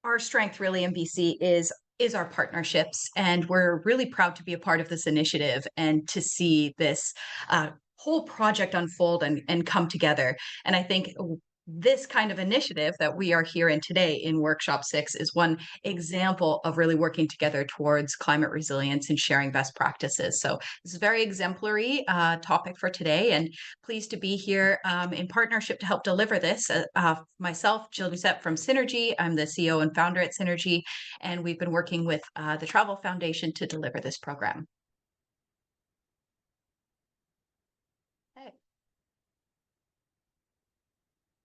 Our strength really in BC is our partnerships, and we're really proud to be a part of this initiative and to see this whole project unfold and come together. And I think this kind of initiative that we are here in today in Workshop 6 is one example of really working together towards climate resilience and sharing best practices. So this is a very exemplary topic for today, and pleased to be here in partnership to help deliver this. Myself, Jill Doucette from Synergy. I'm the CEO and founder at Synergy, and we've been working with the Travel Foundation to deliver this program. Okay.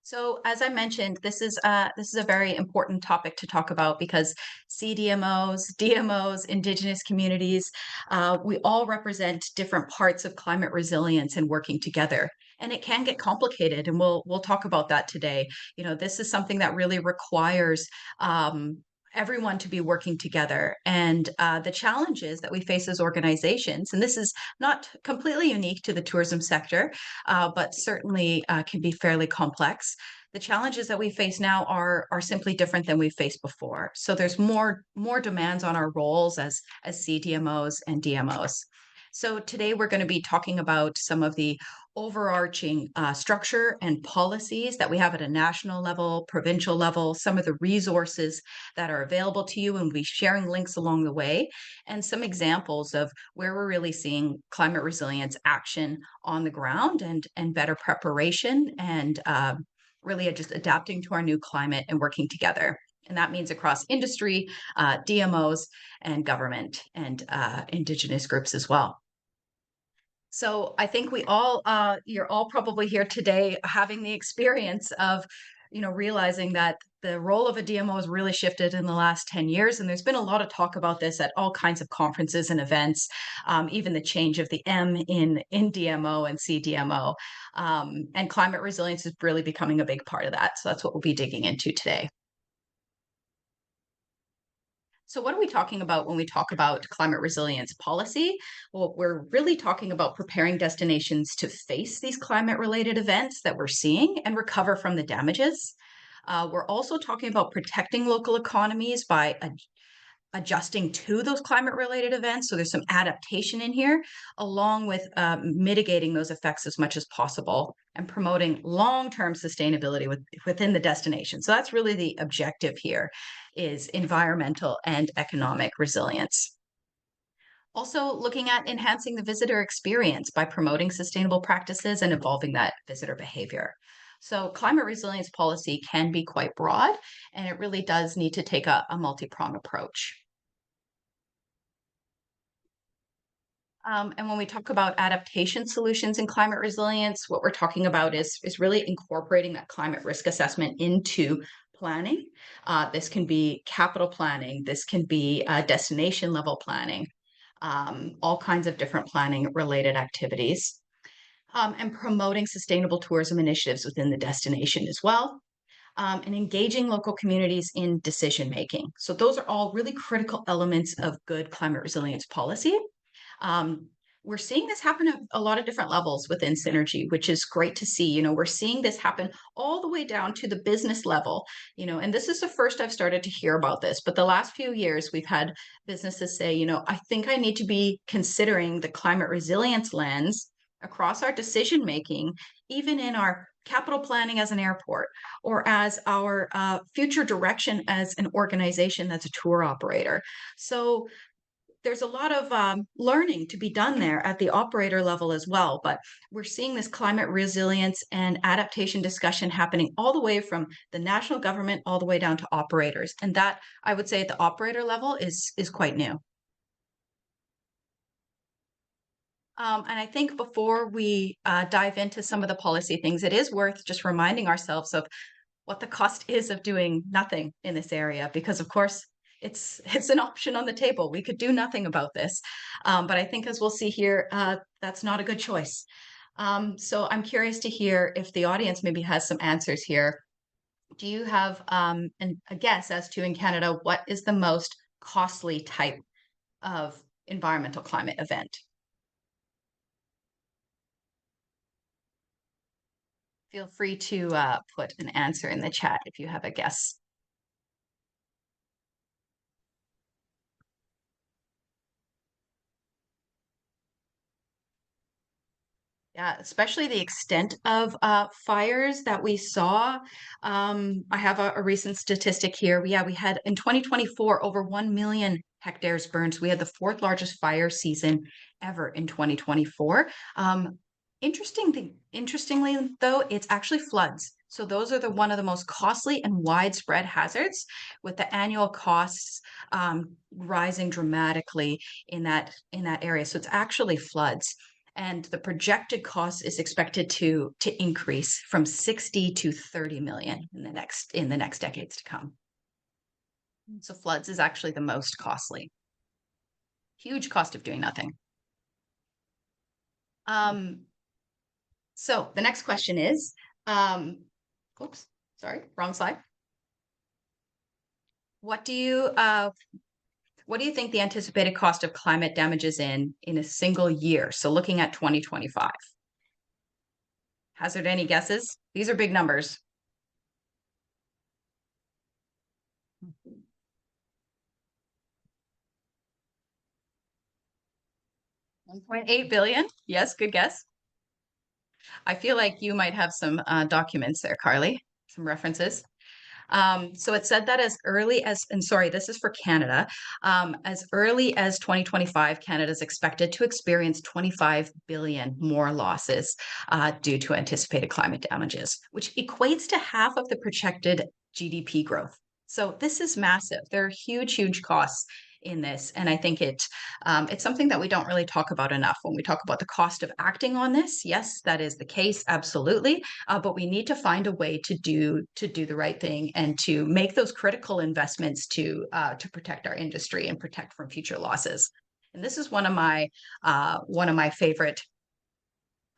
So, as I mentioned, this is a very important topic to talk about because CDMOs, DMOs, Indigenous communities, we all represent different parts of climate resilience and working together. And it can get complicated, and we'll talk about that today. You know, this is something that really requires everyone to be working together, and the challenges that we face as organizations. And this is not completely unique to the tourism sector, but certainly can be fairly complex. The challenges that we face now are simply different than we've faced before. So there's more demands on our roles as CDMOs and DMOs. So today we're going to be talking about some of the overarching structure and policies that we have at a national level, provincial level, some of the resources that are available to you, and we'll be sharing links along the way, and some examples of where we're really seeing climate resilience action on the ground and better preparation and really just adapting to our new climate and working together. And that means across industry, DMOs, and government and Indigenous groups as well. So I think you're all probably here today having the experience of, realizing that the role of a DMO has really shifted in the last 10 years. And there's been a lot of talk about this at all kinds of conferences and events, even the change of the M in DMO and CDMO. And climate resilience is really becoming a big part of that. So that's what we'll be digging into today. So, what are we talking about when we talk about climate resilience policy? Well, we're really talking about preparing destinations to face these climate related events that we're seeing and recover from the damages. We're also talking about protecting local economies by adjusting to those climate related events. So, there's some adaptation in here, along with mitigating those effects as much as possible and promoting long term sustainability within the destination. So, that's really the objective here is environmental and economic resilience. Also, looking at enhancing the visitor experience by promoting sustainable practices and evolving that visitor behavior. So, climate resilience policy can be quite broad, and it really does need to take a multi pronged approach. And when we talk about adaptation solutions and climate resilience, what we're talking about is really incorporating that climate risk assessment into planning. This can be capital planning, this can be destination level planning, all kinds of different planning related activities, and promoting sustainable tourism initiatives within the destination as well. And engaging local communities in decision making. So, those are all really critical elements of good climate resilience policy. Um, we're seeing this happen at a lot of different levels within Synergy, which is great to see. We're seeing this happen all the way down to the business level, and this is the first I've started to hear about this. But the last few years, we've had businesses say, I think I need to be considering the climate resilience lens across our decision making, even in our capital planning as an airport or as our future direction as an organization that's a tour operator. So, there's a lot of learning to be done there at the operator level as well. But we're seeing this climate resilience and adaptation discussion happening all the way from the national government all the way down to operators. And that, I would say, at the operator level is quite new. And I think before we dive into some of the policy things, it is worth just reminding ourselves of what the cost is of doing nothing in this area, because of course it's an option on the table. We could do nothing about this, but I think as we'll see here, that's not a good choice. So I'm curious to hear if the audience maybe has some answers here. Do you have a guess as to in Canada what is the most costly type of environmental climate event? Feel free to put an answer in the chat if you have a guess. Yeah, especially the extent of fires that we saw. I have a recent statistic here. Yeah, we had in 2024 over 1 million hectares burned. So we had the fourth largest fire season ever in 2024. Interestingly, though, it's actually floods. So those are the one of the most costly and widespread hazards, with the annual costs rising dramatically in that area. So it's actually floods, and the projected cost is expected to increase from 60 to 30 million in the next decades to come. So floods is actually the most costly. Huge cost of doing nothing. Um, so the next question is, oops, sorry, wrong slide. What do you what do you think the anticipated cost of climate damage is in a single year? So looking at 2025. Hazard any guesses? These are big numbers. 1.8 billion. Yes, good guess. I feel like you might have some documents there, Carly, some references. So it said that as early as, and sorry, this is for Canada, as early as 2025, Canada is expected to experience 25 billion more losses due to anticipated climate damages, which equates to half of the projected GDP growth. So this is massive. There are huge, huge costs in this, and I think it's something that we don't really talk about enough when we talk about the cost of acting on this. Yes, that is the case, absolutely, but we need to find a way to do the right thing and to make those critical investments to protect our industry and protect from future losses. And this is one of my favorite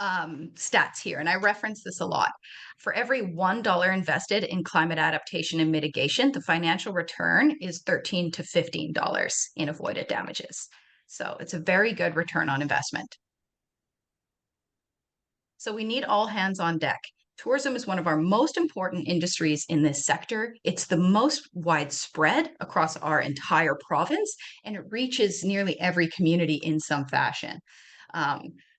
stats here, and I reference this a lot. For every $1 invested in climate adaptation and mitigation, the financial return is $13 to $15 in avoided damages. So it's a very good return on investment. So we need all hands on deck. Tourism is one of our most important industries in this sector. It's the most widespread across our entire province, and it reaches nearly every community in some fashion.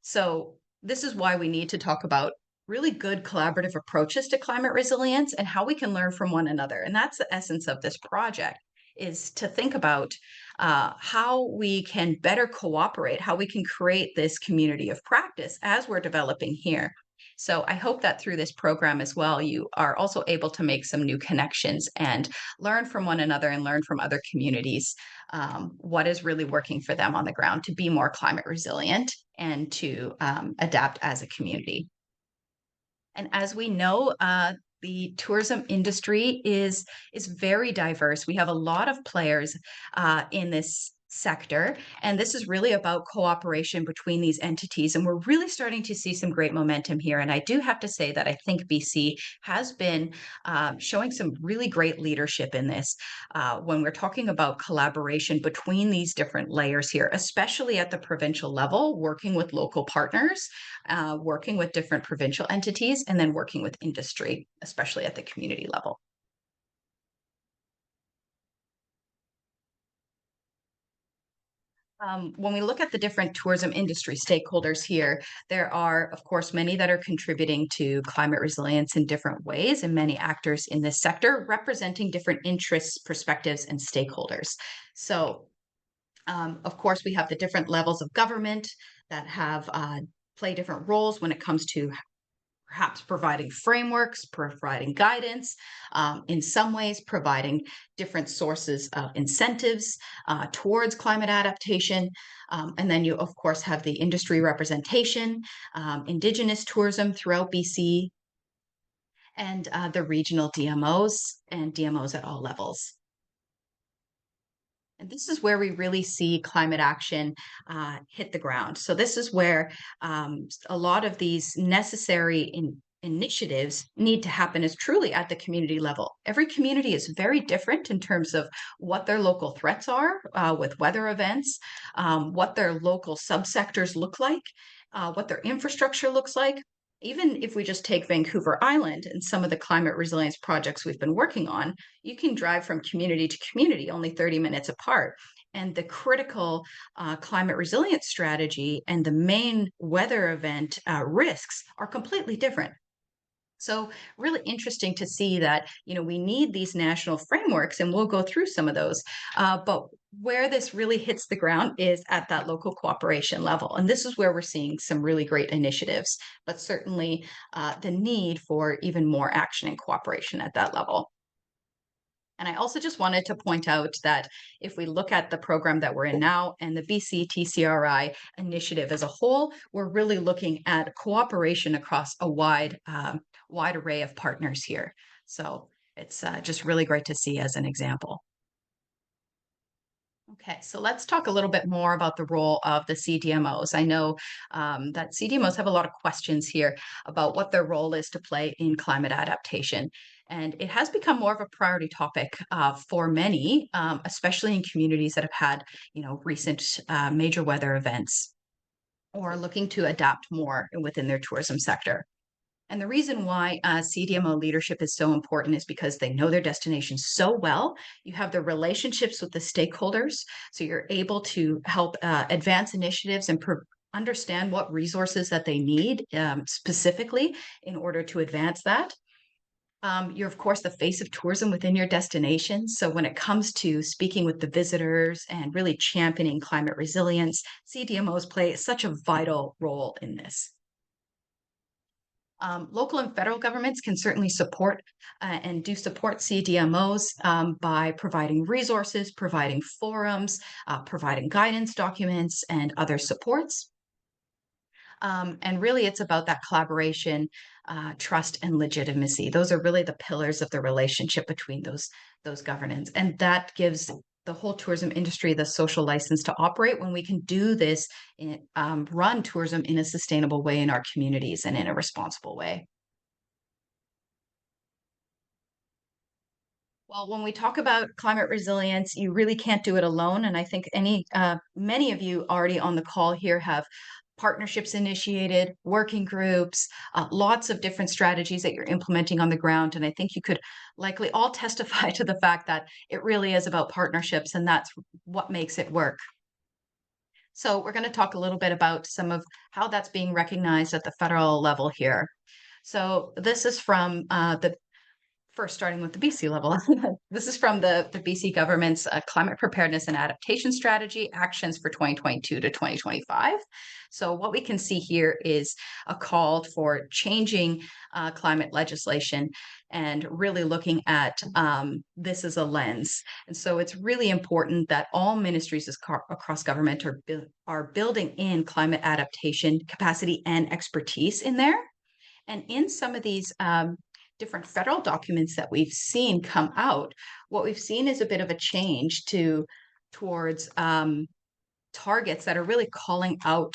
So this is why we need to talk about really good collaborative approaches to climate resilience and how we can learn from one another. And that's the essence of this project, is to think about how we can better cooperate, how we can create this community of practice as we're developing here. So I hope that through this program as well, you are also able to make some new connections and learn from one another and learn from other communities what is really working for them on the ground to be more climate resilient and to adapt as a community. And as we know, the tourism industry is very diverse. We have a lot of players in this sector, and this is really about cooperation between these entities. And we're really starting to see some great momentum here. And I do have to say that I think BC has been showing some really great leadership in this when we're talking about collaboration between these different layers here, especially at the provincial level, working with local partners, working with different provincial entities, and then working with industry, especially at the community level. When we look at the different tourism industry stakeholders here, there are, of course, many that are contributing to climate resilience in different ways, and many actors in this sector representing different interests, perspectives, and stakeholders. So, of course, we have the different levels of government that have play different roles when it comes to perhaps providing frameworks, providing guidance, in some ways providing different sources of incentives towards climate adaptation. And then you, of course, have the industry representation, Indigenous tourism throughout BC, and the regional DMOs and DMOs at all levels. And this is where we really see climate action hit the ground. So this is where a lot of these necessary initiatives need to happen is truly at the community level. Every community is very different in terms of what their local threats are with weather events, what their local subsectors look like, what their infrastructure looks like. Even if we just take Vancouver Island and some of the climate resilience projects we've been working on, you can drive from community to community only 30 minutes apart. and the critical climate resilience strategy and the main weather event risks are completely different. So really interesting to see that, we need these national frameworks, and we'll go through some of those. But where this really hits the ground is at that local cooperation level. And this is where we're seeing some really great initiatives, but certainly the need for even more action and cooperation at that level. And I also just wanted to point out that if we look at the program that we're in now and the BC TCRI initiative as a whole, we're really looking at cooperation across a wide array of partners here. So it's just really great to see as an example. Okay, so let's talk a little bit more about the role of the CDMOs. I know that CDMOs have a lot of questions here about what their role is to play in climate adaptation. And it has become more of a priority topic for many, especially in communities that have had, recent major weather events or looking to adapt more within their tourism sector. And the reason why CDMO leadership is so important is because they know their destination so well. You have the relationships with the stakeholders, so you're able to help advance initiatives and understand what resources that they need specifically in order to advance that. You're, of course, the face of tourism within your destination. So when it comes to speaking with the visitors and really championing climate resilience, CDMOs play such a vital role in this. Local and federal governments can certainly support and do support CDMOs by providing resources, providing forums, providing guidance documents, and other supports. And really, it's about that collaboration, trust, and legitimacy. Those are really the pillars of the relationship between those governance, and that gives the whole tourism industry the social license to operate when we can do this, run tourism in a sustainable way in our communities and in a responsible way. Well, when we talk about climate resilience, you really can't do it alone. And I think many of you already on the call here have partnerships initiated, working groups, lots of different strategies that you're implementing on the ground. And I think you could likely all testify to the fact that it really is about partnerships, and that's what makes it work. So we're going to talk a little bit about some of how that's being recognized at the federal level here. So this is from the first, starting with the BC level. This is from the BC government's Climate Preparedness and Adaptation Strategy Actions for 2022 to 2025. So what we can see here is a call for changing climate legislation and really looking at this as a lens. And so it's really important that all ministries across government are building in climate adaptation capacity and expertise in there. And in some of these different federal documents that we've seen come out, what we've seen is a bit of a change towards targets that are really calling out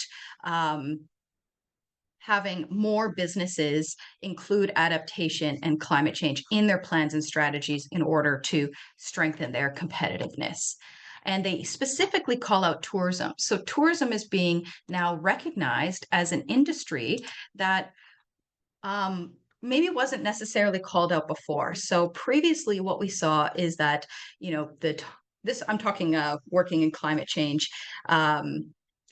having more businesses include adaptation and climate change in their plans and strategies in order to strengthen their competitiveness. And they specifically call out tourism. So tourism is being now recognized as an industry that maybe wasn't necessarily called out before. So previously, what we saw is that, this I'm talking working in climate change,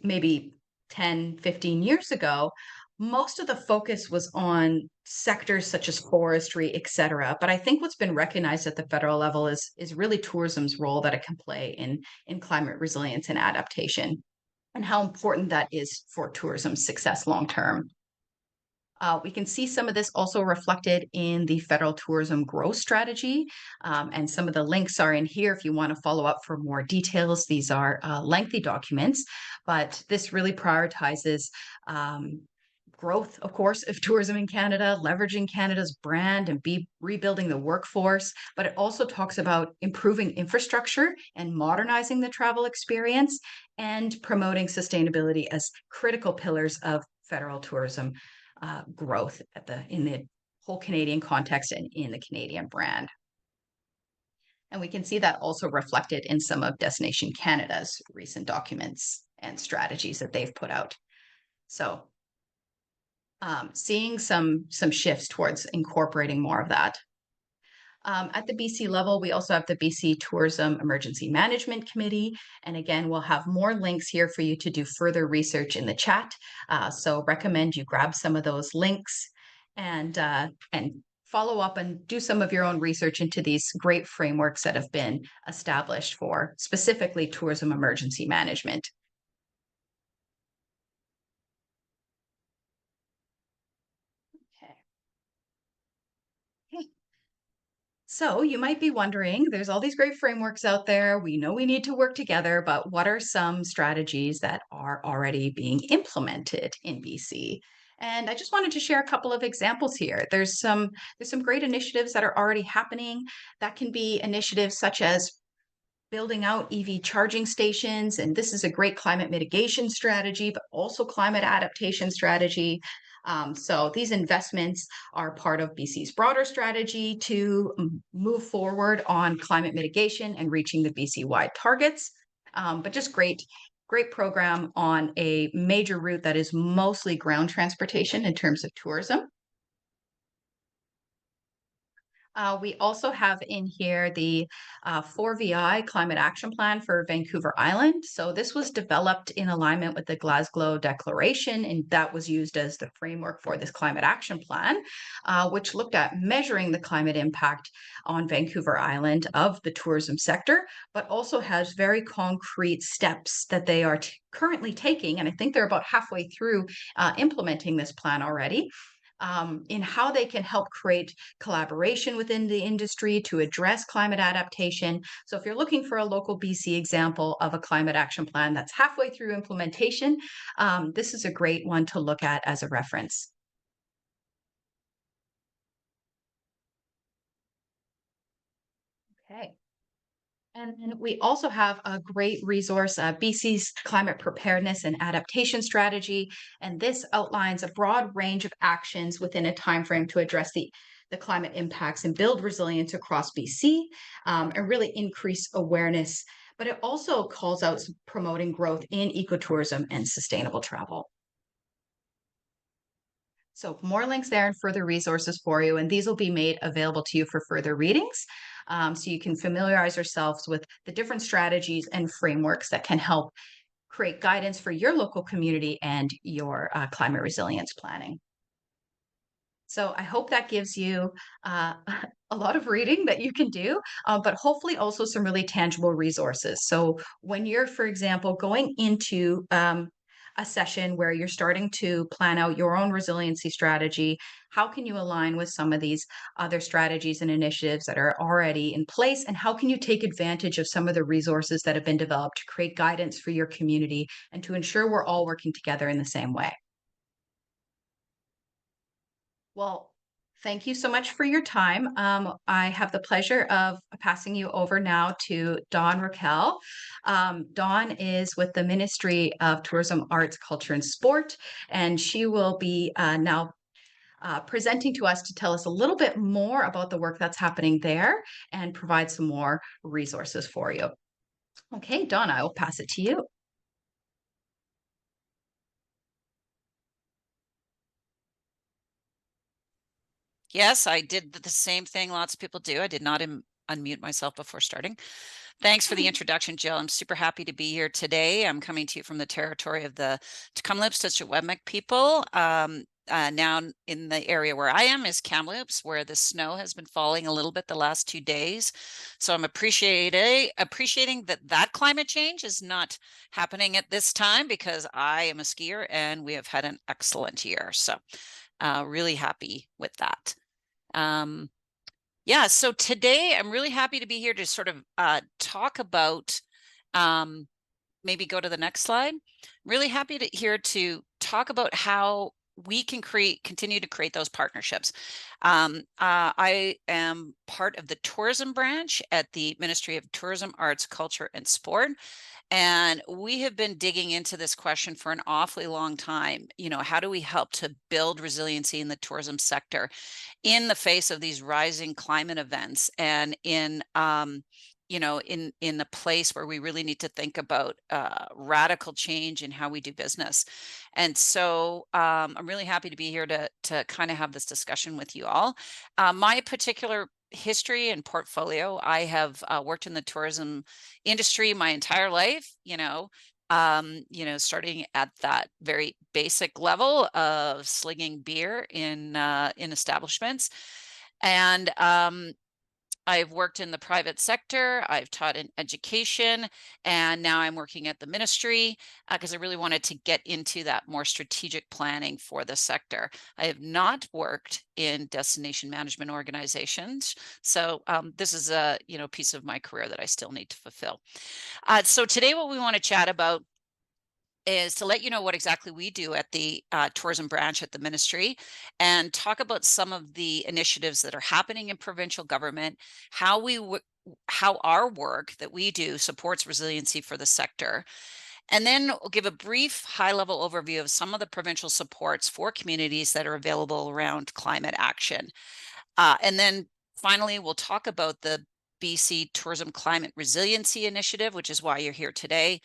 maybe 10, 15 years ago, most of the focus was on sectors such as forestry, et cetera. But I think what's been recognized at the federal level is really tourism's role that it can play in climate resilience and adaptation, and how important that is for tourism's success long term. We can see some of this also reflected in the federal tourism growth strategy. And some of the links are in here if you want to follow up for more details. These are lengthy documents, but this really prioritizes growth, of course, of tourism in Canada, leveraging Canada's brand and rebuilding the workforce. But it also talks about improving infrastructure and modernizing the travel experience and promoting sustainability as critical pillars of federal tourism growth in the whole Canadian context and in the Canadian brand. And we can see that also reflected in some of Destination Canada's recent documents and strategies that they've put out. So seeing some shifts towards incorporating more of that. At the BC level, we also have the BC Tourism Emergency Management Committee. And again, we'll have more links here for you to do further research in the chat. So recommend you grab some of those links and follow up and do some of your own research into these great frameworks that have been established for specifically tourism emergency management. Okay. So you might be wondering, there's all these great frameworks out there. We know we need to work together, but what are some strategies that are already being implemented in BC? And I just wanted to share a couple of examples here. There's some great initiatives that are already happening. That can be initiatives such as building out EV charging stations, and this is a great climate mitigation strategy, but also climate adaptation strategy. So these investments are part of BC's broader strategy to move forward on climate mitigation and reaching the BC-wide targets. But just great program on a major route that is mostly ground transportation in terms of tourism. We also have in here the 4VI Climate Action Plan for Vancouver Island. So this was developed in alignment with the Glasgow Declaration, and that was used as the framework for this climate action plan, which looked at measuring the climate impact on Vancouver Island of the tourism sector, but also has very concrete steps that they are currently taking. And I think they're about halfway through implementing this plan already, in how they can help create collaboration within the industry to address climate adaptation. So if you're looking for a local BC example of a climate action plan that's halfway through implementation, this is a great one to look at as a reference. Okay. And then we also have a great resource, BC's Climate Preparedness and Adaptation Strategy. And this outlines a broad range of actions within a timeframe to address the climate impacts and build resilience across BC, and really increase awareness. But it also calls out promoting growth in ecotourism and sustainable travel. So more links there and further resources for you, and these will be made available to you for further readings. So you can familiarize yourselves with the different strategies and frameworks that can help create guidance for your local community and your climate resilience planning. So I hope that gives you a lot of reading that you can do, but hopefully also some really tangible resources. So when you're, for example, going into a session where you're starting to plan out your own resiliency strategy, how can you align with some of these other strategies and initiatives that are already in place? And how can you take advantage of some of the resources that have been developed to create guidance for your community and to ensure we're all working together in the same way? Well, thank you so much for your time. I have the pleasure of passing you over now to Dawn Raquel. Dawn is with the Ministry of Tourism, Arts, Culture, and Sport, and she will be now presenting to us to tell us a little bit more about the work that's happening there and provide some more resources for you. Okay, Dawn, I will pass it to you. Yes, I did the same thing lots of people do. I did not unmute myself before starting. Thanks for the introduction, Jill. I'm super happy to be here today. I'm coming to you from the territory of the Tecumloops, Tishawebmec people. Now in the area where I am is Kamloops, where the snow has been falling a little bit the last 2 days. So I'm appreciating that climate change is not happening at this time because I am a skier and we have had an excellent year. So really happy with that. Yeah, so today I'm really happy to be here to sort of talk about, maybe go to the next slide. Really happy to talk about how we can continue to create those partnerships. I am part of the tourism branch at the Ministry of Tourism, Arts, Culture, and Sport. And we have been digging into this question for an awfully long time. You know, how do we help to build resiliency in the tourism sector in the face of these rising climate events and in a place where we really need to think about radical change in how we do business. And so I'm really happy to be here to kind of have this discussion with you all. My particular history and portfolio. I have worked in the tourism industry my entire life, starting at that very basic level of slinging beer in establishments. And I've worked in the private sector, I've taught in education, and now I'm working at the ministry because I really wanted to get into that more strategic planning for the sector. I have not worked in destination management organizations, so this is a piece of my career that I still need to fulfill. So today, what we want to chat about is to let you know what exactly we do at the tourism branch at the ministry, and talk about some of the initiatives that are happening in provincial government, how how our work that we do supports resiliency for the sector. And then we'll give a brief high-level overview of some of the provincial supports for communities that are available around climate action. And then finally, we'll talk about the BC Tourism Climate Resiliency Initiative, which is why you're here today,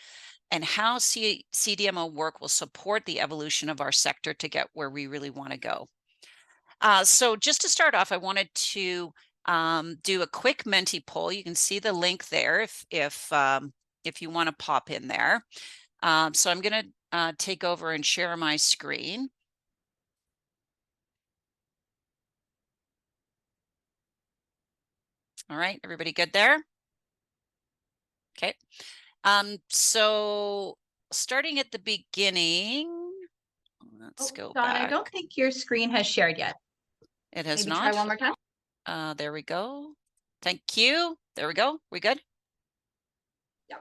and how CDMO work will support the evolution of our sector to get where we really want to go. So just to start off, I wanted to do a quick Menti poll. You can see the link there if you want to pop in there. So I'm going to take over and share my screen. All right, everybody good there? Okay. So starting at the beginning, let's go Dawn, I back. don't think your screen has shared yet. It has Maybe not. try one more time. There we go. Thank you. There we go. We good? Yeah,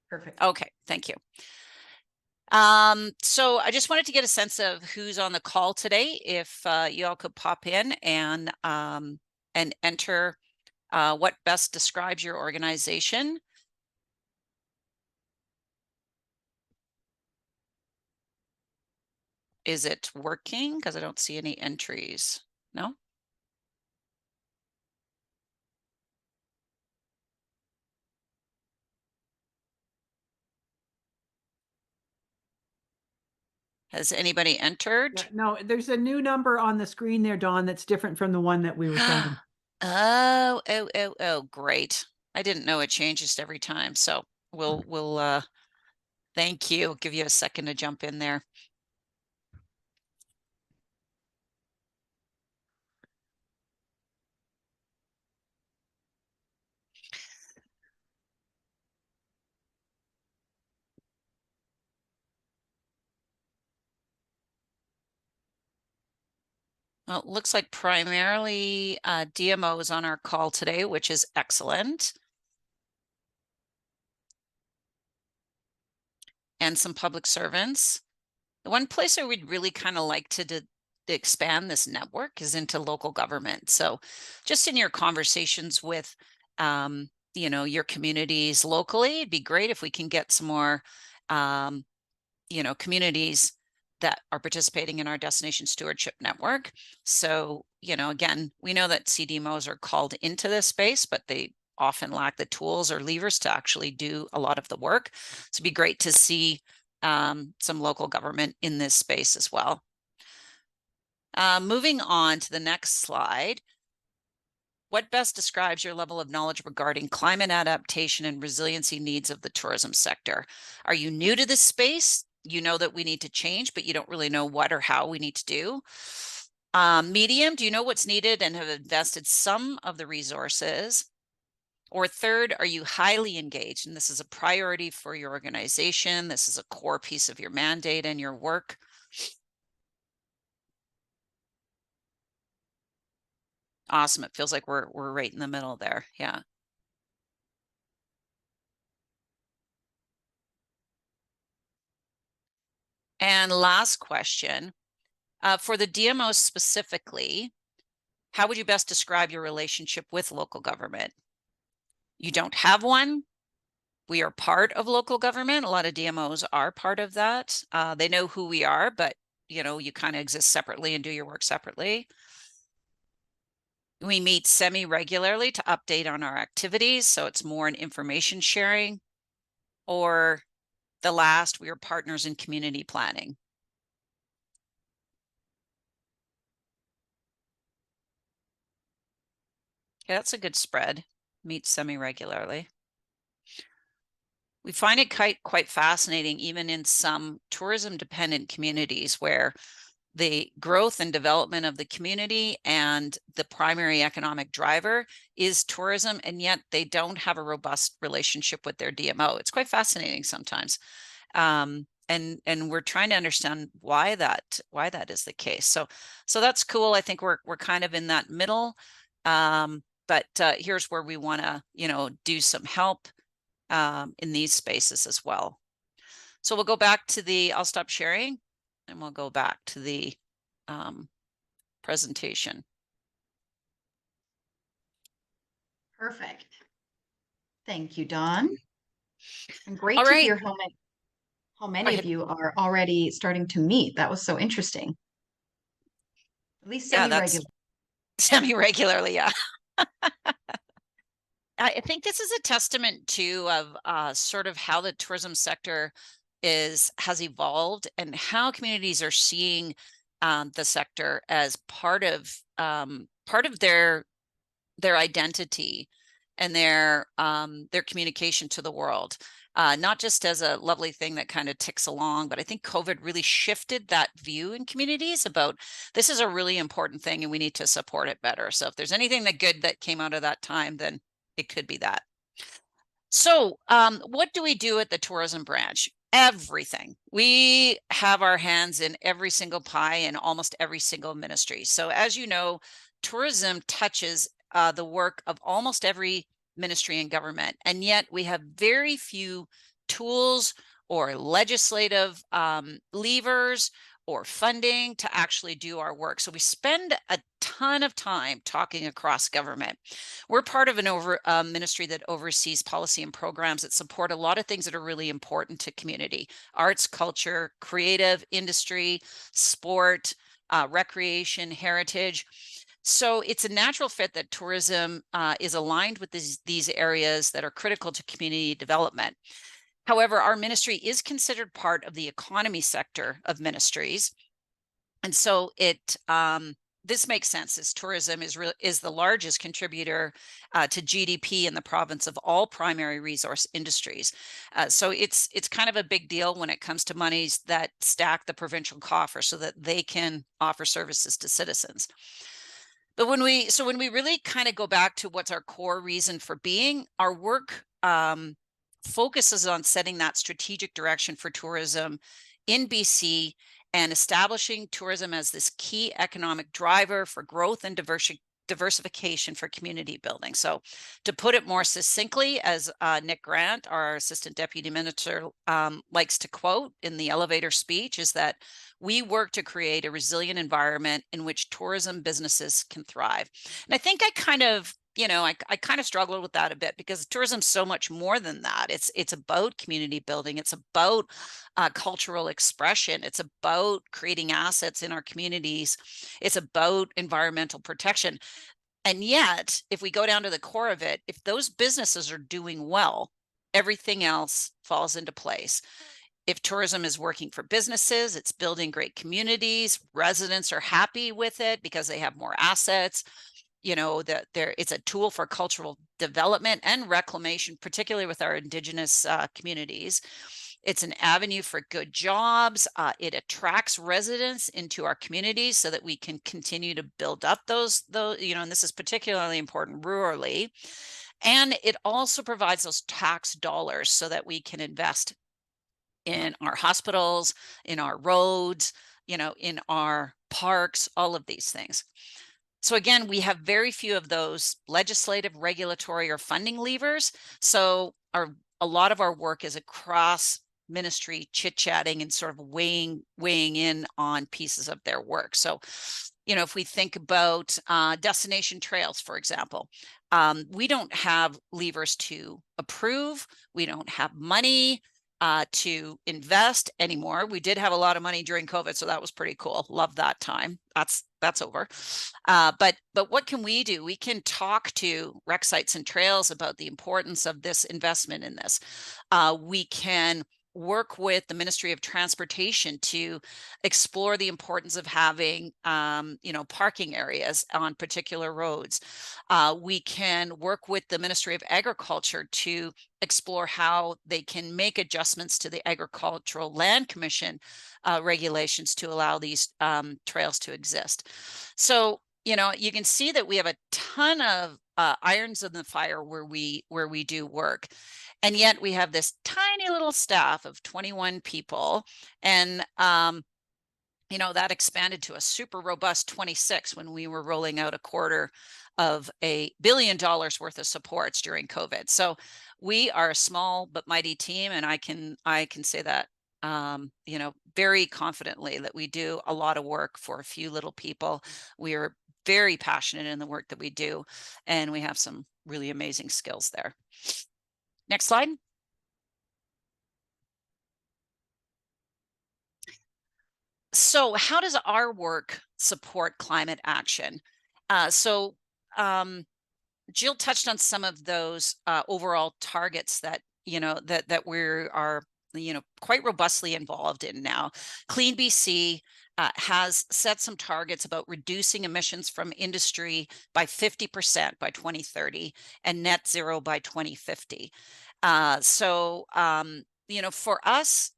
perfect. Okay, thank you. So I just wanted to get a sense of who's on the call today. If you all could pop in and enter what best describes your organization. Is it working? Because I don't see any entries. No? Has anybody entered? Yeah, no, there's a new number on the screen there, Dawn, that's different from the one that we were showing. Oh, great. I didn't know it changes every time. So we'll thank you. I'll give you a second to jump in there. Well, it looks like primarily DMOs on our call today, which is excellent. And some public servants. The one place where we'd really kind of like to expand this network is into local government. So just in your conversations with, your communities locally, it'd be great if we can get some more, communities that are participating in our destination stewardship network. So, again, we know that CDMOs are called into this space, but they often lack the tools or levers to actually do a lot of the work. So it'd be great to see some local government in this space as well. Moving on to the next slide. What best describes your level of knowledge regarding climate adaptation and resiliency needs of the tourism sector? Are you new to this space? You know that we need to change, but you don't really know what or how we need to do. Medium, do you know what's needed and have invested some of the resources? Or third, are you highly engaged? And this is a priority for your organization. This is a core piece of your mandate and your work. Awesome. It feels like we're right in the middle there. Yeah. And last question, for the DMO specifically, how would you best describe your relationship with local government? You don't have one. We are part of local government. A lot of DMOs are part of that. They know who we are, but you kind of exist separately and do your work separately. We meet semi-regularly to update on our activities, so it's more an information sharing. Or the last, we are partners in community planning. Okay, that's a good spread. Meet semi-regularly. We find it quite fascinating, even in some tourism-dependent communities where the growth and development of the community and the primary economic driver is tourism, and yet they don't have a robust relationship with their DMO. It's quite fascinating sometimes. And we're trying to understand why that is the case. So that's cool. I think we're kind of in that middle. But here's where we want to, do some help in these spaces as well. So we'll go back to I'll stop sharing and we'll go back to the presentation. Perfect. Thank you, Dawn. And great All to right. hear how many of you are already starting to meet. That was so interesting. At least semi-regular. Semi-regularly, yeah. I think this is a testament too of sort of how the tourism sector has evolved and how communities are seeing the sector as part of their identity and their communication to the world. Not just as a lovely thing that kind of ticks along, but I think COVID really shifted that view in communities about this is a really important thing and we need to support it better. So if there's anything good that came out of that time, then it could be that. So what do we do at the tourism branch? Everything. We have our hands in every single pie in almost every single ministry. So as you know, tourism touches the work of almost every ministry and government, and yet we have very few tools or legislative levers or funding to actually do our work. So we spend a ton of time talking across government. We're part of an ministry that oversees policy and programs that support a lot of things that are really important to community: arts, culture, creative, industry, sport, recreation, heritage. So it's a natural fit that tourism is aligned with these areas that are critical to community development. However, our ministry is considered part of the economy sector of ministries. And so this makes sense, as tourism is the largest contributor to GDP in the province of all primary resource industries. So it's kind of a big deal when it comes to monies that stack the provincial coffer so that they can offer services to citizens. But when we really kind of go back to what's our core reason for being, our work focuses on setting that strategic direction for tourism in BC and establishing tourism as this key economic driver for growth and diversification for community building. So to put it more succinctly, as Nick Grant, our Assistant Deputy Minister, likes to quote in the elevator speech, is that we work to create a resilient environment in which tourism businesses can thrive. And I think I kind of struggled with that a bit, because tourism's so much more than that. It's about community building. It's about cultural expression. It's about creating assets in our communities. It's about environmental protection. And yet, if we go down to the core of it, if those businesses are doing well, everything else falls into place. If tourism is working for businesses, it's building great communities. Residents are happy with it because they have more assets. It's a tool for cultural development and reclamation, particularly with our Indigenous communities. It's an avenue for good jobs. It attracts residents into our communities so that we can continue to build up those, and this is particularly important rurally. And it also provides those tax dollars so that we can invest in our hospitals, in our roads, in our parks, all of these things. So again, we have very few of those legislative, regulatory, or funding levers. So a lot of our work is across ministry, chit-chatting and sort of weighing in on pieces of their work. So, if we think about destination trails, for example, we don't have levers to approve. We don't have money to invest anymore. We did have a lot of money during COVID, so that was pretty cool. Love that time. That's over. But what can we do? We can talk to rec sites and trails about the importance of this investment in this. We can work with the Ministry of Transportation to explore the importance of having, parking areas on particular roads. We can work with the Ministry of Agriculture to explore how they can make adjustments to the Agricultural Land Commission regulations to allow these trails to exist. So, you can see that we have a ton of irons in the fire where we do work. And yet we have this tiny little staff of 21 people. And, that expanded to a super robust 26 when we were rolling out $250 million worth of supports during COVID. So we are a small but mighty team. And I can say that, very confidently that we do a lot of work for a few little people. We are very passionate in the work that we do. And we have some really amazing skills there. Next slide. So how does our work support climate action? Jill touched on some of those overall targets that, that we are, quite robustly involved in now. Clean BC has set some targets about reducing emissions from industry by 50% by 2030 and net zero by 2050. For us,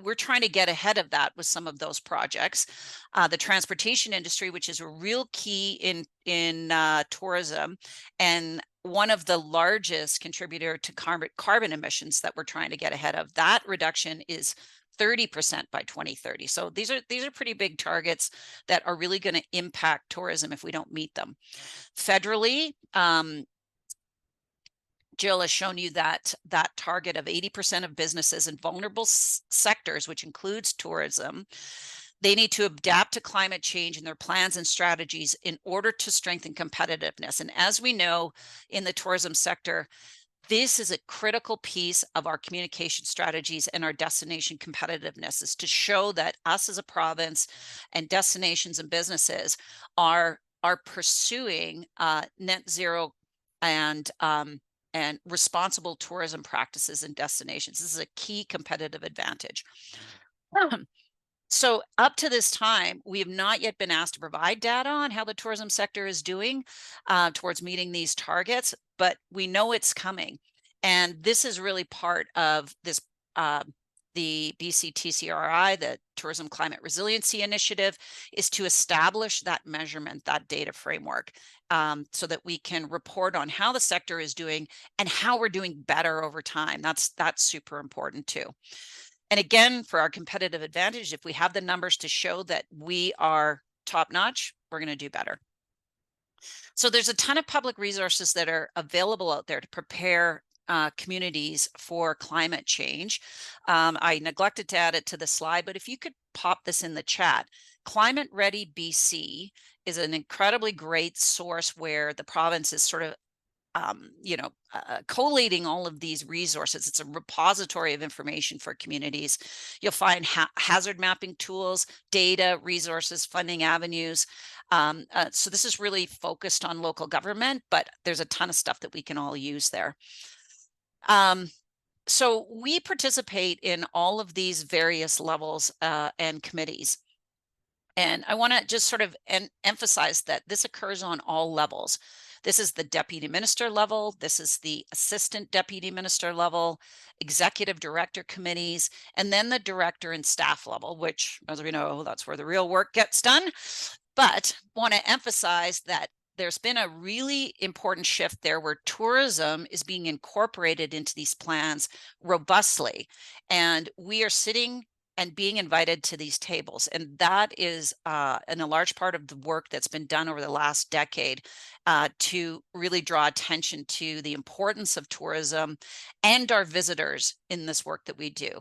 we're trying to get ahead of that with some of those projects. The transportation industry, which is a real key in tourism, and one of the largest contributor to carbon emissions that we're trying to get ahead of. That reduction is 30% by 2030. So these are pretty big targets that are really going to impact tourism if we don't meet them. Federally, Jill has shown you that target of 80% of businesses in vulnerable sectors, which includes tourism, they need to adapt to climate change in their plans and strategies in order to strengthen competitiveness. And as we know in the tourism sector, this is a critical piece of our communication strategies and our destination competitiveness, is to show that us as a province and destinations and businesses are pursuing net zero and responsible tourism practices and destinations. This is a key competitive advantage. So up to this time, we have not yet been asked to provide data on how the tourism sector is doing towards meeting these targets, but we know it's coming. And this is really part of this, the BC TCRI, the Tourism Climate Resiliency Initiative, is to establish that measurement, that data framework, so that we can report on how the sector is doing and how we're doing better over time. That's super important too. And again, for our competitive advantage, if we have the numbers to show that we are top notch, we're going to do better. So there's a ton of public resources that are available out there to prepare communities for climate change. I neglected to add it to the slide, but if you could pop this in the chat. Climate Ready BC is an incredibly great source where the province is sort of collating all of these resources. It's a repository of information for communities. You'll find hazard mapping tools, data, resources, funding avenues. So this is really focused on local government, but there's a ton of stuff that we can all use there. So we participate in all of these various levels and committees. And I want to just sort of emphasize that this occurs on all levels. This is the deputy minister level. This is the assistant deputy minister level, executive director committees, and then the director and staff level, which, as we know, that's where the real work gets done. But want to emphasize that there's been a really important shift there where tourism is being incorporated into these plans robustly. And we are sitting and being invited to these tables. And that is in a large part of the work that's been done over the last decade to really draw attention to the importance of tourism and our visitors in this work that we do.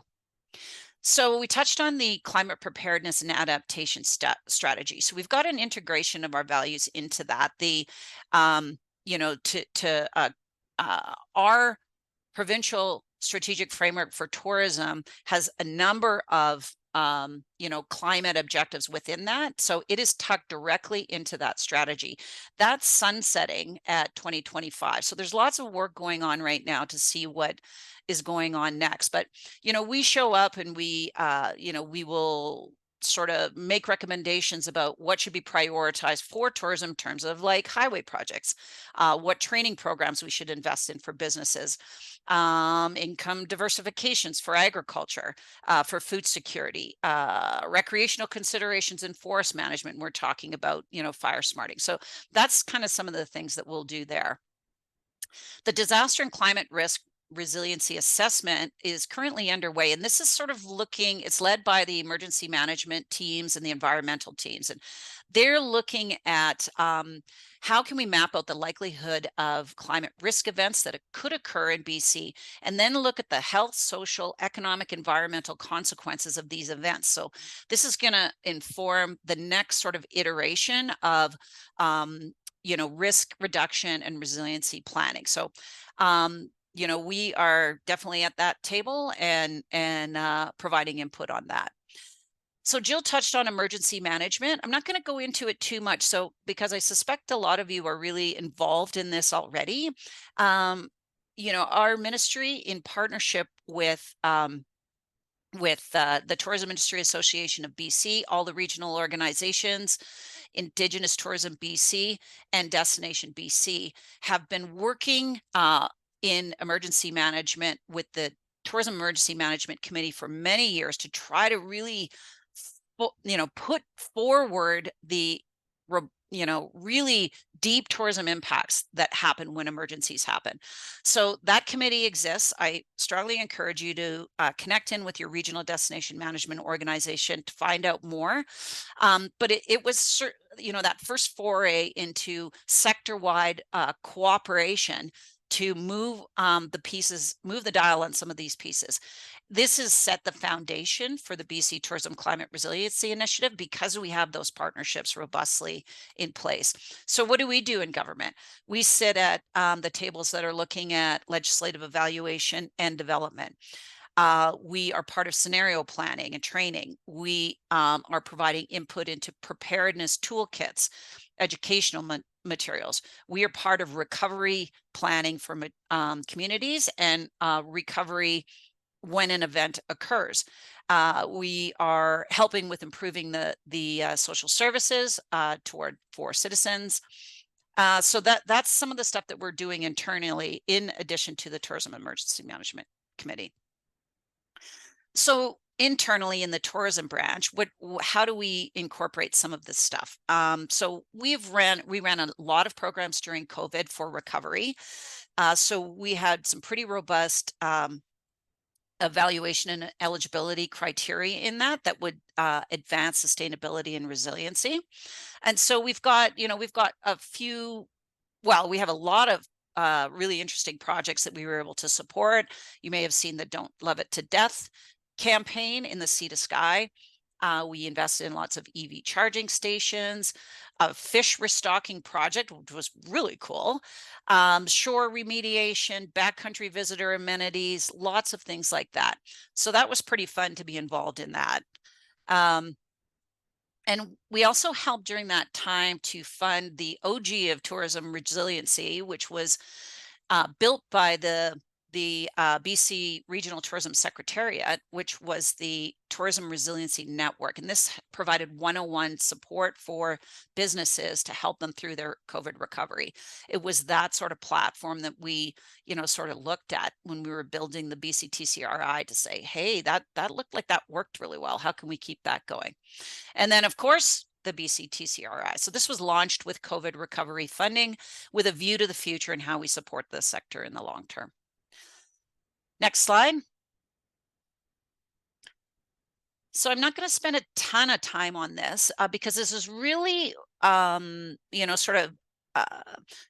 So we touched on the climate preparedness and adaptation strategy. So we've got an integration of our values into that. Our provincial strategic framework for tourism has a number of climate objectives within that. So it is tucked directly into that strategy. That's sunsetting at 2025. So there's lots of work going on right now to see what is going on next. But, we show up and we will sort of make recommendations about what should be prioritized for tourism in terms of like highway projects, what training programs we should invest in for businesses, income diversifications for agriculture, for food security, recreational considerations in forest management. We're talking about, fire smarting. So that's kind of some of the things that we'll do there. The disaster and climate risk resiliency assessment is currently underway, and this is sort of it's led by the emergency management teams and the environmental teams, and they're looking at how can we map out the likelihood of climate risk events that could occur in BC, and then look at the health, social, economic, environmental consequences of these events. So this is going to inform the next sort of iteration of risk reduction and resiliency planning. So we are definitely at that table and providing input on that. So Jill touched on emergency management. I'm not going to go into it too much, because I suspect a lot of you are really involved in this already. Our ministry, in partnership with the Tourism Industry Association of BC, all the regional organizations, Indigenous Tourism BC, and Destination BC, have been working in emergency management with the Tourism Emergency Management Committee for many years to try to really, put forward the, really deep tourism impacts that happen when emergencies happen. So that committee exists. I strongly encourage you to connect in with your regional destination management organization to find out more. But it was, that first foray into sector-wide cooperation to move the dial on some of these pieces. This has set the foundation for the BC Tourism Climate Resiliency Initiative because we have those partnerships robustly in place. So what do we do in government? We sit at the tables that are looking at legislative evaluation and development. We are part of scenario planning and training. We are providing input into preparedness toolkits, educational materials. We are part of recovery planning for communities and recovery when an event occurs. We are helping with improving the social services for citizens. So that's some of the stuff that we're doing internally in addition to the Tourism Emergency Management Committee. So internally in the tourism branch, how do we incorporate some of this stuff? So we ran a lot of programs during COVID for recovery. So we had some pretty robust evaluation and eligibility criteria in that would advance sustainability and resiliency. And so we've got a few, we have a lot of really interesting projects that we were able to support. You may have seen the Don't Love It to Death campaign in the Sea to Sky. We invested in lots of EV charging stations, a fish restocking project, which was really cool, shore remediation, backcountry visitor amenities, lots of things like that. So that was pretty fun to be involved in that. And we also helped during that time to fund the OG of tourism resiliency, which was built by the BC Regional Tourism Secretariat, which was the Tourism Resiliency Network. And this provided 101 support for businesses to help them through their COVID recovery. It was that sort of platform that we, sort of looked at when we were building the BC TCRI to say, hey, that looked like that worked really well. How can we keep that going? And then, of course, the BC TCRI. So this was launched with COVID recovery funding with a view to the future and how we support the sector in the long term. Next slide. So I'm not going to spend a ton of time on this because this is really, sort of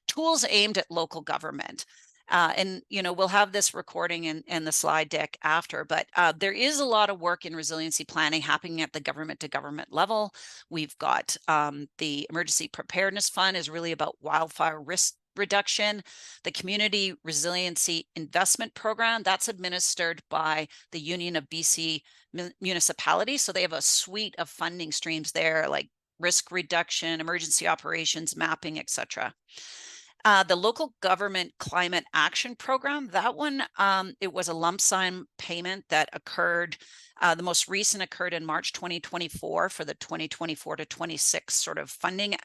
tools aimed at local government. And, we'll have this recording and the slide deck after, but there is a lot of work in resiliency planning happening at the government to government level. We've got the Emergency Preparedness Fund is really about wildfire risk reduction. The Community Resiliency Investment Program, that's administered by the Union of BC Municipalities. So they have a suite of funding streams there, like risk reduction, emergency operations, mapping, etc. The Local Government Climate Action Program, that one, it was a lump sum payment that occurred, the most recent occurred in March 2024 for the 2024 to 26 sort of funding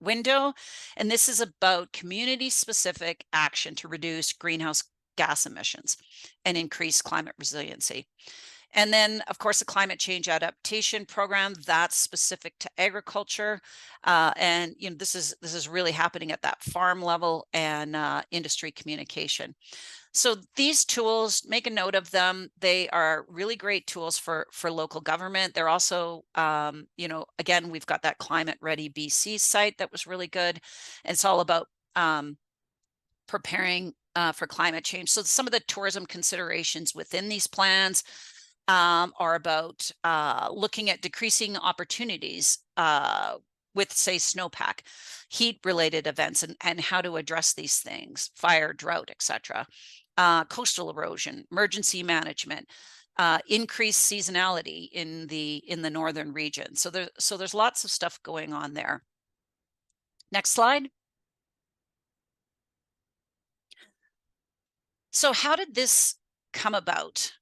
window. And this is about community-specific action to reduce greenhouse gas emissions and increase climate resiliency. And then, of course, the Climate Change Adaptation Program, that's specific to agriculture. And this is really happening at that farm level and industry communication. So these tools, make a note of them. They are really great tools for local government. They're also, again, we've got that Climate Ready BC site that was really good. And it's all about preparing for climate change. So some of the tourism considerations within these plans are about looking at decreasing opportunities with, say, snowpack, heat-related events, and how to address these things, fire, drought, etc. Coastal erosion, emergency management, increased seasonality in the northern region. So there's lots of stuff going on there. Next slide. So how did this come about?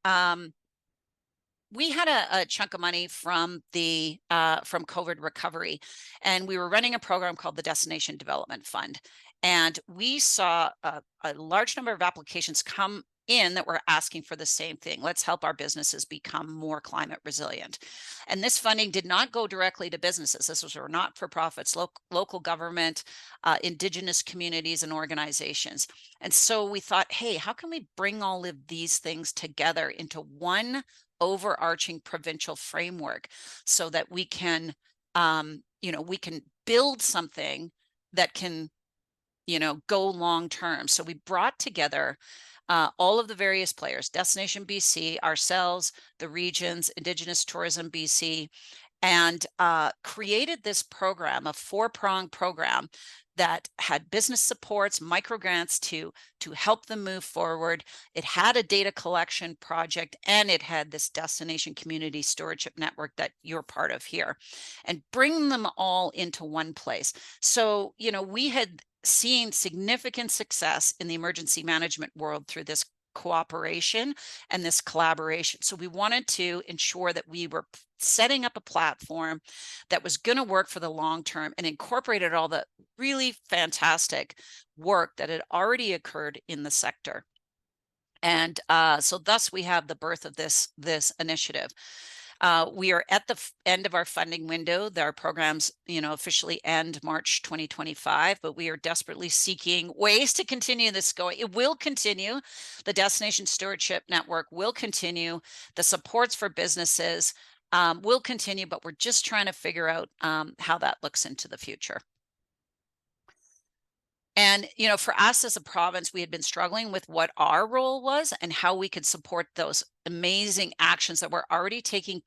We had a chunk of money from the from COVID recovery, and we were running a program called the Destination Development Fund, and we saw a large number of applications come in that were asking for the same thing. Let's help our businesses become more climate resilient. And this funding did not go directly to businesses. This was for not-for-profits, local government, Indigenous communities and organizations. And so we thought, hey, how can we bring all of these things together into one overarching provincial framework so that we can, we can build something that can, go long term. So we brought together all of the various players, Destination BC, ourselves, the regions, Indigenous Tourism BC, and created this program, a 4-pronged program that had business supports, micro grants to help them move forward. It had a data collection project, and it had this destination community stewardship network that you're part of here, and bring them all into one place. So, we had seen significant success in the emergency management world through this cooperation and this collaboration. So we wanted to ensure that we were setting up a platform that was going to work for the long term and incorporated all the really fantastic work that had already occurred in the sector. And so thus we have the birth of this initiative. We are at the end of our funding window. Our programs, officially end March 2025, but we are desperately seeking ways to continue this going. It will continue. The Destination Stewardship Network will continue. The supports for businesses will continue, but we're just trying to figure out how that looks into the future. And, for us as a province, we had been struggling with what our role was and how we could support those amazing actions that were already taking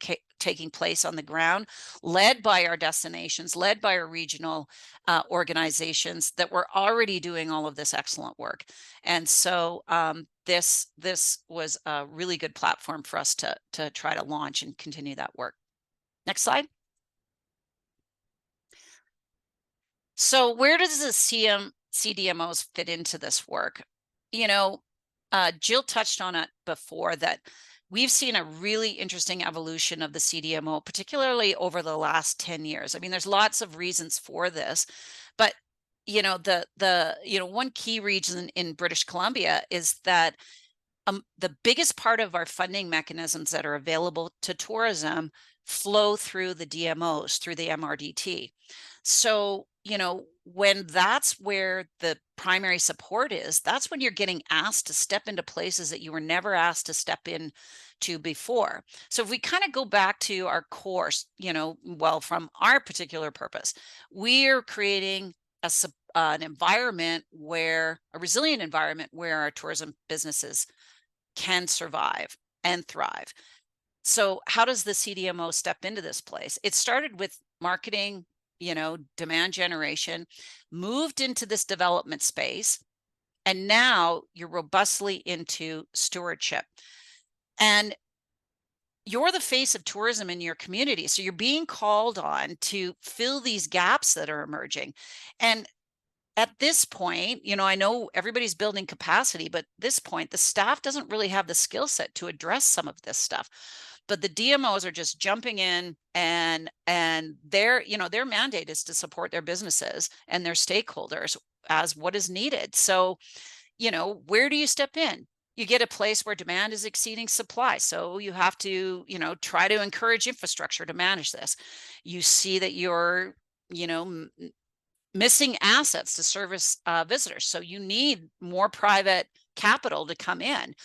place on the ground, led by our destinations, led by our regional organizations that were already doing all of this excellent work. And so this was a really good platform for us to try to launch and continue that work. Next slide. So where does the CDMOs fit into this work? Jill touched on it before, that we've seen a really interesting evolution of the CDMO, particularly over the last 10 years. I mean, there's lots of reasons for this, but one key reason in British Columbia is that the biggest part of our funding mechanisms that are available to tourism flow through the DMOs, through the MRDT. So, when that's where the primary support is, that's when you're getting asked to step into places that you were never asked to step into before. So if we kind of go back to our course, from our particular purpose, we're creating an environment a resilient environment where our tourism businesses can survive and thrive. So how does the CDMO step into this place? It started with marketing, demand generation, moved into this development space, and now you're robustly into stewardship. And you're the face of tourism in your community. So you're being called on to fill these gaps that are emerging. And at this point, I know everybody's building capacity, but at this point, the staff doesn't really have the skill set to address some of this stuff. But the DMOs are just jumping in, and their mandate is to support their businesses and their stakeholders as what is needed. So, where do you step in? You get a place where demand is exceeding supply. So you have to, try to encourage infrastructure to manage this. You see that you're, missing assets to service visitors. So you need more private capital to come in,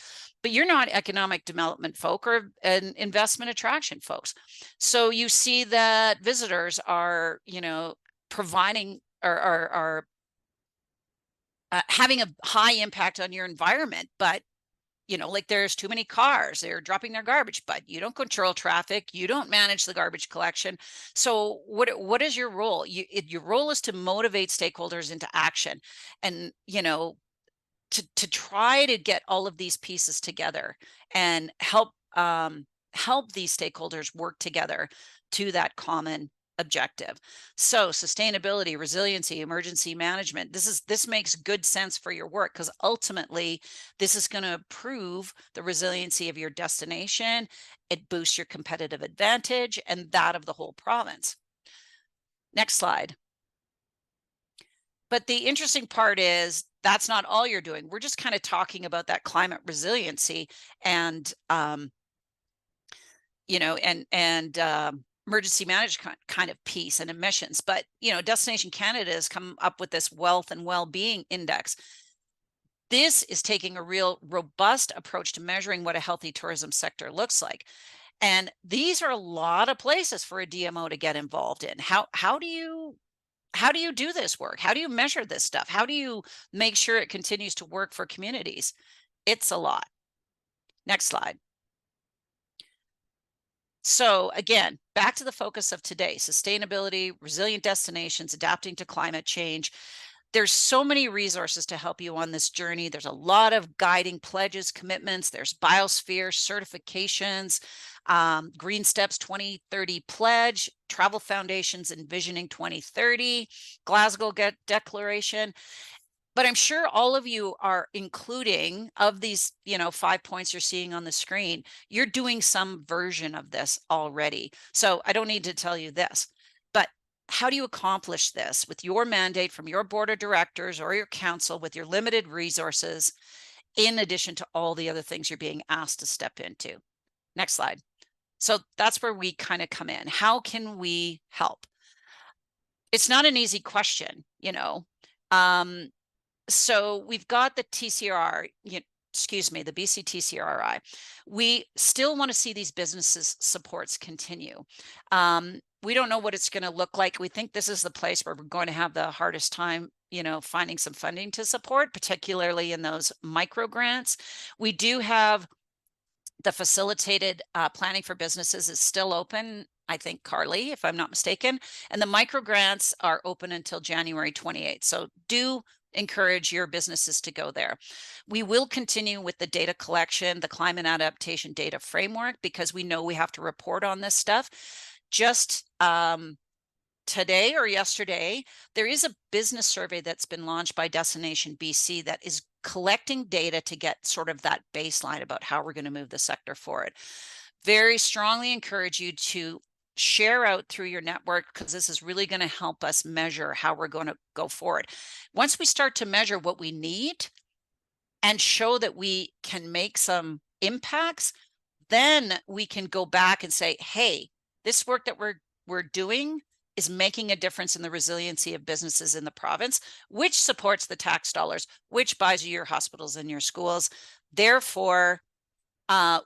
but you're not economic development folk or an investment attraction folks. So you see that visitors are, providing or are having a high impact on your environment, but like there's too many cars, they're dropping their garbage, but you don't control traffic, you don't manage the garbage collection. So what is your role? Your role is to motivate stakeholders into action, and to try to get all of these pieces together and help these stakeholders work together to that common objective. So sustainability, resiliency, emergency management, this makes good sense for your work, because ultimately this is going to improve the resiliency of your destination. It boosts your competitive advantage and that of the whole province. Next slide. But the interesting part is that's not all you're doing. We're just kind of talking about that climate resiliency and emergency management kind of piece and emissions. But, Destination Canada has come up with this wealth and well-being index. This is taking a real robust approach to measuring what a healthy tourism sector looks like. And these are a lot of places for a DMO to get involved in. How do you do this work? How do you measure this stuff? How do you make sure it continues to work for communities? It's a lot. Next slide. So again, back to the focus of today: sustainability, resilient destinations, adapting to climate change. There's so many resources to help you on this journey. There's a lot of guiding pledges, commitments. There's biosphere certifications, Green Steps 2030 pledge, Travel Foundation's Envisioning 2030, Glasgow Declaration. But I'm sure all of you are including, of these, 5 points you're seeing on the screen, you're doing some version of this already. So I don't need to tell you this, but how do you accomplish this with your mandate from your board of directors or your council with your limited resources, in addition to all the other things you're being asked to step into? Next slide. So that's where we kind of come in. How can we help? It's not an easy question, So we've got the TCR, the BC TCRI. We still want to see these businesses supports continue. We don't know what it's going to look like. We think this is the place where we're going to have the hardest time, finding some funding to support, particularly in those micro grants. We do have the facilitated planning for businesses is still open, I think, Carly, if I'm not mistaken. And the micro grants are open until January 28th. So do encourage your businesses to go there. We will continue with the data collection, the climate adaptation data framework, because we know we have to report on this stuff. Just today or yesterday, there is a business survey that's been launched by Destination BC that is collecting data to get sort of that baseline about how we're going to move the sector forward. Very strongly encourage you to share out through your network, because this is really going to help us measure how we're going to go forward. Once we start to measure what we need and show that we can make some impacts, then we can go back and say, hey, this work that we're doing is making a difference in the resiliency of businesses in the province, which supports the tax dollars, which buys you your hospitals and your schools. Therefore,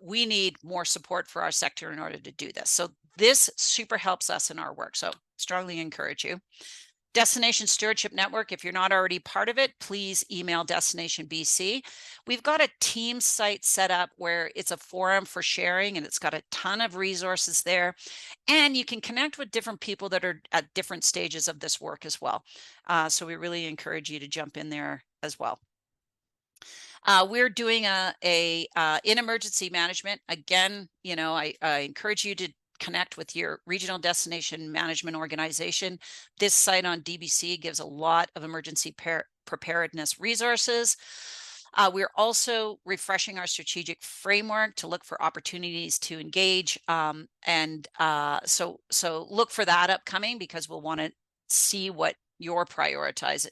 we need more support for our sector in order to do this. So this super helps us in our work. So strongly encourage you. Destination Stewardship Network, if you're not already part of it, please email Destination BC. We've got a team site set up where it's a forum for sharing, and it's got a ton of resources there. And you can connect with different people that are at different stages of this work as well. So we really encourage you to jump in there as well. We're doing in emergency management. Again, I encourage you to connect with your regional destination management organization. This site on DBC gives a lot of emergency preparedness resources. We're also refreshing our strategic framework to look for opportunities to engage. So look for that upcoming, because we'll want to see what you're prioritizing,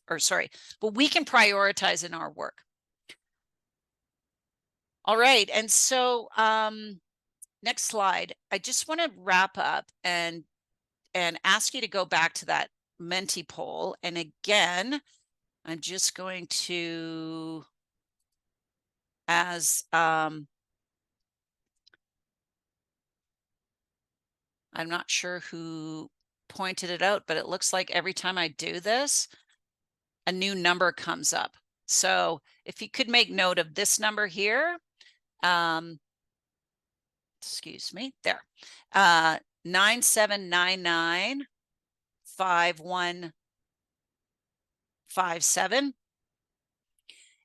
what we can prioritize in our work. All right. And so next slide. I just want to wrap up and ask you to go back to that Menti poll. And again, I'm just going to, I'm not sure who pointed it out, but it looks like every time I do this, a new number comes up. So if you could make note of this number here, excuse me, there, 9799-5157.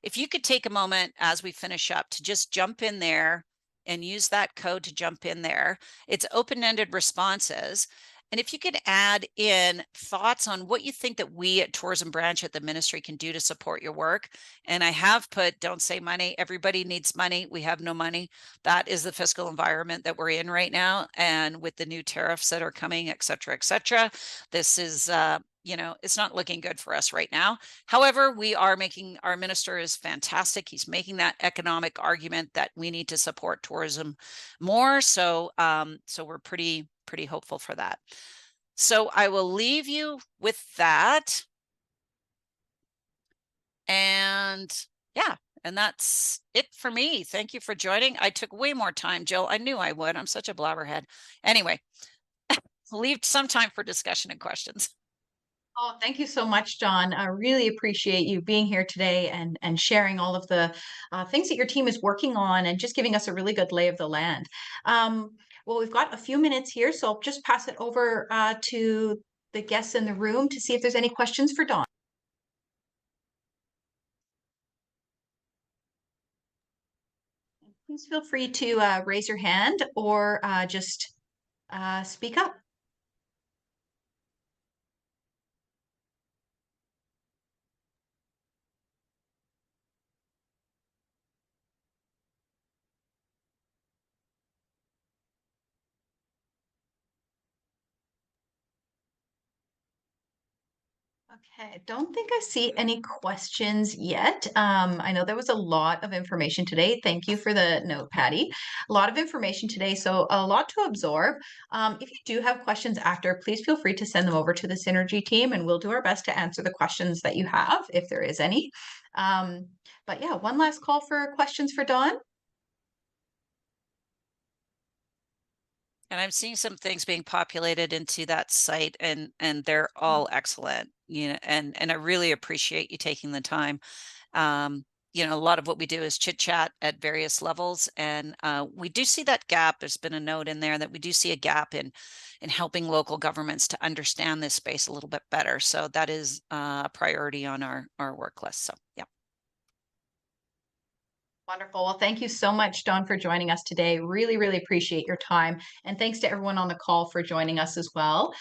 If you could take a moment as we finish up to just jump in there and use that code to jump in there. It's open-ended responses. And if you could add in thoughts on what you think that we at Tourism Branch at the ministry can do to support your work. And I have put, don't say money. Everybody needs money. We have no money. That is the fiscal environment that we're in right now. And with the new tariffs that are coming, et cetera, this is, it's not looking good for us right now. However, our minister is fantastic. He's making that economic argument that we need to support tourism more. So we're pretty hopeful for that. So I will leave you with that. And yeah, and that's it for me. Thank you for joining. I took way more time, Jill. I knew I would. I'm such a blabberhead. Anyway, leave some time for discussion and questions. Oh, thank you so much, Dawn. I really appreciate you being here today and sharing all of the things that your team is working on and just giving us a really good lay of the land. Well, we've got a few minutes here, so I'll just pass it over to the guests in the room to see if there's any questions for Dawn. Please feel free to raise your hand or just speak up. Okay, I don't think I see any questions yet. I know there was a lot of information today. Thank you for the note, Patty. A lot of information today, so a lot to absorb. If you do have questions after, please feel free to send them over to the Synergy team, and we'll do our best to answer the questions that you have, if there is any. But yeah, one last call for questions for Dawn. And I'm seeing some things being populated into that site, and they're all excellent, and I really appreciate you taking the time. A lot of what we do is chit chat at various levels, and we do see that gap. There's been a note in there that we do see a gap in helping local governments to understand this space a little bit better. So that is a priority on our work list. So yeah. Wonderful. Well, thank you so much, Dawn, for joining us today. Really, really appreciate your time. And thanks to everyone on the call for joining us as well.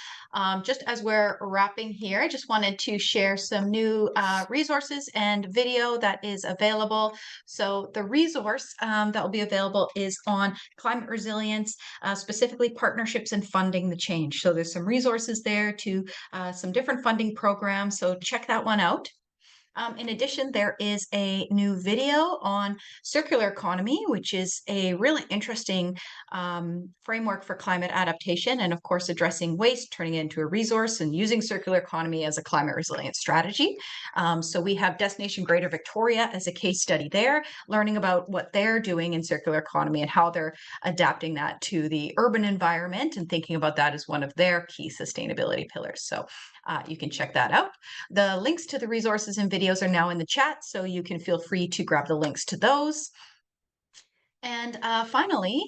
Just as we're wrapping here, I just wanted to share some new resources and video that is available. So the resource that will be available is on climate resilience, specifically partnerships and funding the change. So there's some resources there to some different funding programs. So check that one out. In addition, there is a new video on circular economy, which is a really interesting framework for climate adaptation and, of course, addressing waste, turning it into a resource, and using circular economy as a climate resilient strategy. So we have Destination Greater Victoria as a case study there, learning about what they're doing in circular economy and how they're adapting that to the urban environment and thinking about that as one of their key sustainability pillars. So You can check that out. The links to the resources and videos are now in the chat, so you can feel free to grab the links to those. And finally,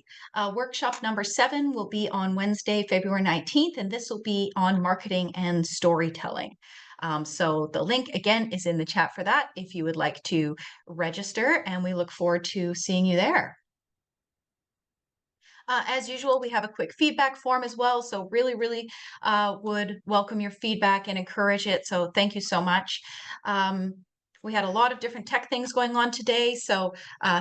workshop number 7 will be on Wednesday, February 19th, and this will be on marketing and storytelling. So the link again is in the chat for that if you would like to register, and we look forward to seeing you there. As usual, we have a quick feedback form as well. So really would welcome your feedback and encourage it. So thank you so much. We had a lot of different tech things going on today. So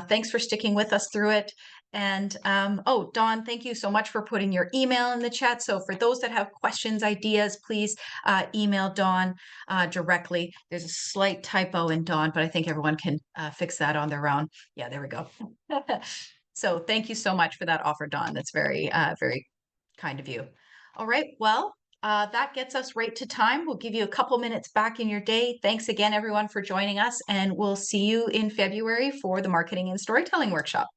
thanks for sticking with us through it. And oh, Dawn, thank you so much for putting your email in the chat. So for those that have questions, ideas, please email Dawn directly. There's a slight typo in Dawn, but I think everyone can fix that on their own. Yeah, there we go. So thank you so much for that offer, Dawn. That's very kind of you. All right, well, that gets us right to time. We'll give you a couple minutes back in your day. Thanks again, everyone, for joining us, and we'll see you in February for the Marketing and Storytelling Workshop.